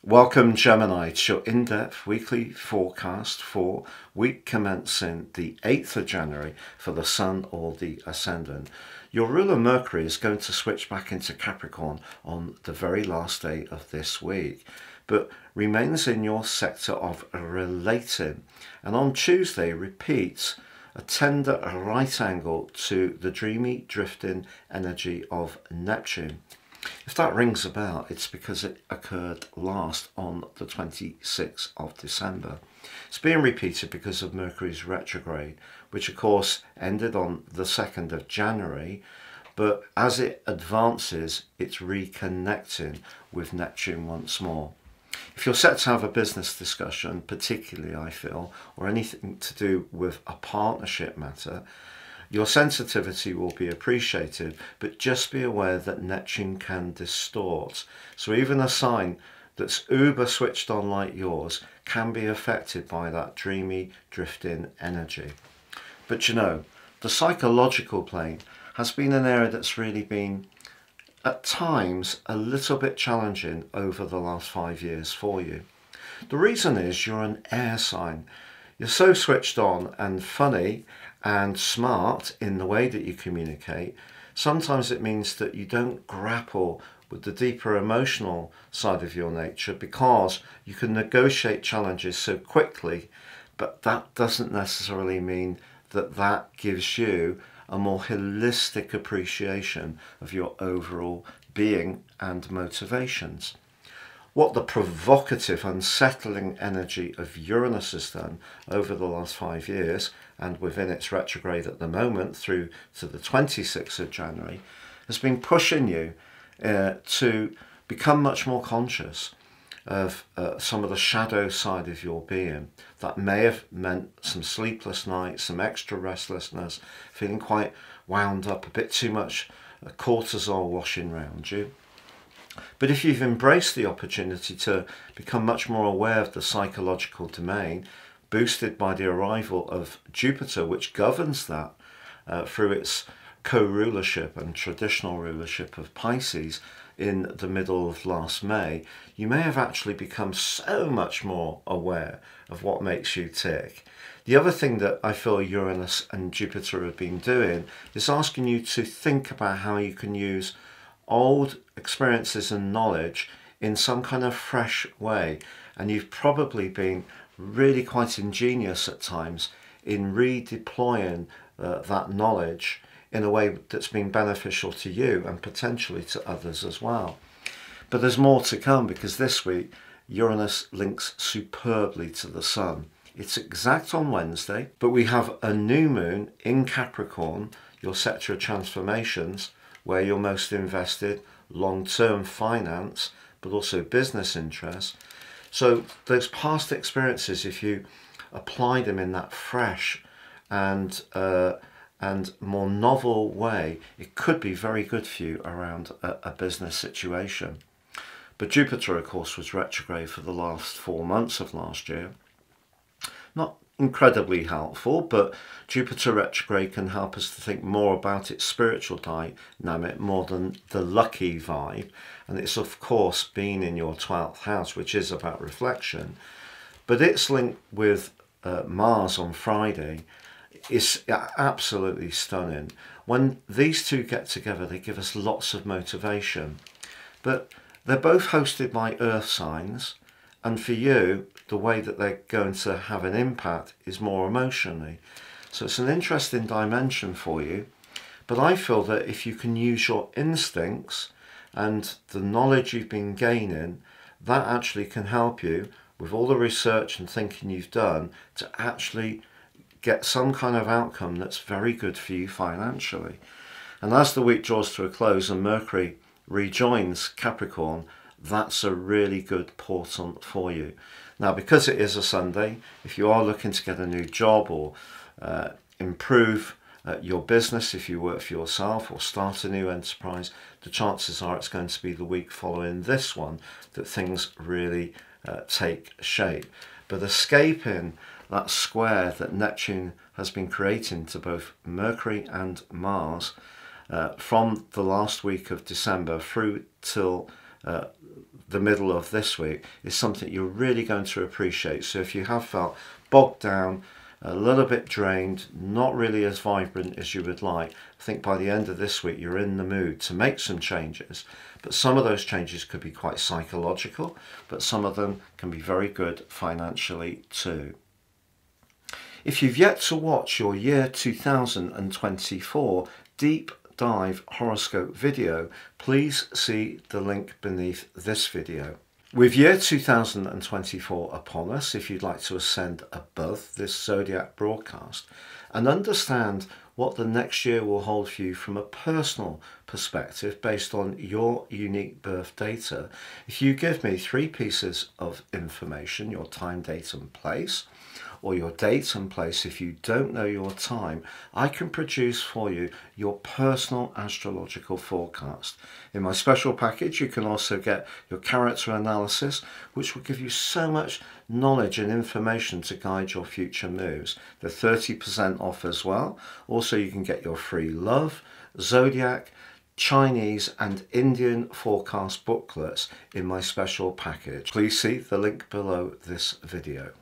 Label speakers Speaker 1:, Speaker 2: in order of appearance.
Speaker 1: Welcome Gemini, it's your in-depth weekly forecast for week commencing the 8th of January for the Sun or the Ascendant. Your ruler Mercury is going to switch back into Capricorn on the very last day of this week, but remains in your sector of relating, and on Tuesday repeats a tender right angle to the dreamy drifting energy of Neptune. If that rings a bell, it's because it occurred last on the 26th of December. It's being repeated because of Mercury's retrograde, which of course ended on the 2nd of January, but as it advances, it's reconnecting with Neptune once more. If you're set to have a business discussion, particularly I feel, or anything to do with a partnership matter, your sensitivity will be appreciated, but just be aware that Neptune can distort. So even a sign that's uber switched on like yours can be affected by that dreamy, drifting energy. But you know, the psychological plane has been an area that's really been, at times, a little bit challenging over the last 5 years for you. The reason is you're an air sign. You're so switched on and funny and smart in the way that you communicate. Sometimes it means that you don't grapple with the deeper emotional side of your nature because you can negotiate challenges so quickly, but that doesn't necessarily mean that that gives you a more holistic appreciation of your overall being and motivations. What the provocative, unsettling energy of Uranus has done over the last 5 years, and within its retrograde at the moment through to the 26th of January, has been pushing you to become much more conscious of some of the shadow side of your being. That may have meant some sleepless nights, some extra restlessness, feeling quite wound up, a bit too much cortisol washing around you. But if you've embraced the opportunity to become much more aware of the psychological domain, boosted by the arrival of Jupiter, which governs that through its co-rulership and traditional rulership of Pisces in the middle of last May, you may have actually become so much more aware of what makes you tick. The other thing that I feel Uranus and Jupiter have been doing is asking you to think about how you can use old experiences and knowledge in some kind of fresh way, and you've probably been really quite ingenious at times in redeploying that knowledge in a way that's been beneficial to you and potentially to others as well. But there's more to come, because this week Uranus links superbly to the Sun. It's exact on Wednesday, but we have a new moon in Capricorn, your sector of transformations, where you're most invested, long-term finance, but also business interests. So those past experiences, if you apply them in that fresh and more novel way, it could be very good for you around a business situation. But Jupiter, of course, was retrograde for the last 4 months of last year. Not incredibly helpful, but Jupiter retrograde can help us to think more about its spiritual dynamic more than the lucky vibe. And it's of course been in your 12th house, which is about reflection. But its link with Mars on Friday is absolutely stunning. When these two get together, they give us lots of motivation. But they're both hosted by earth signs, and for you, the way that they're going to have an impact is more emotionally. So it's an interesting dimension for you. But I feel that if you can use your instincts and the knowledge you've been gaining, that actually can help you with all the research and thinking you've done to actually get some kind of outcome that's very good for you financially. And as the week draws to a close and Mercury rejoins Capricorn, that's a really good portent for you. Now, because it is a Sunday, if you are looking to get a new job or improve your business, if you work for yourself or start a new enterprise, the chances are it's going to be the week following this one that things really take shape. But escaping that square that Neptune has been creating to both Mercury and Mars from the last week of December through till the middle of this week is something you're really going to appreciate. So if you have felt bogged down, a little bit drained, not really as vibrant as you would like, I think by the end of this week you're in the mood to make some changes. But some of those changes could be quite psychological, but some of them can be very good financially too. If you've yet to watch your year 2024 deep dive horoscope video, please see the link beneath this video. With year 2024 upon us, if you'd like to ascend above this zodiac broadcast and understand what the next year will hold for you from a personal perspective based on your unique birth data, if you give me 3 pieces of information, your time, date and place, or your date and place if you don't know your time, I can produce for you your personal astrological forecast. In my special package you can also get your character analysis, which will give you so much knowledge and information to guide your future moves. They're 30% off as well. Also you can get your free love, zodiac, Chinese and Indian forecast booklets in my special package. Please see the link below this video.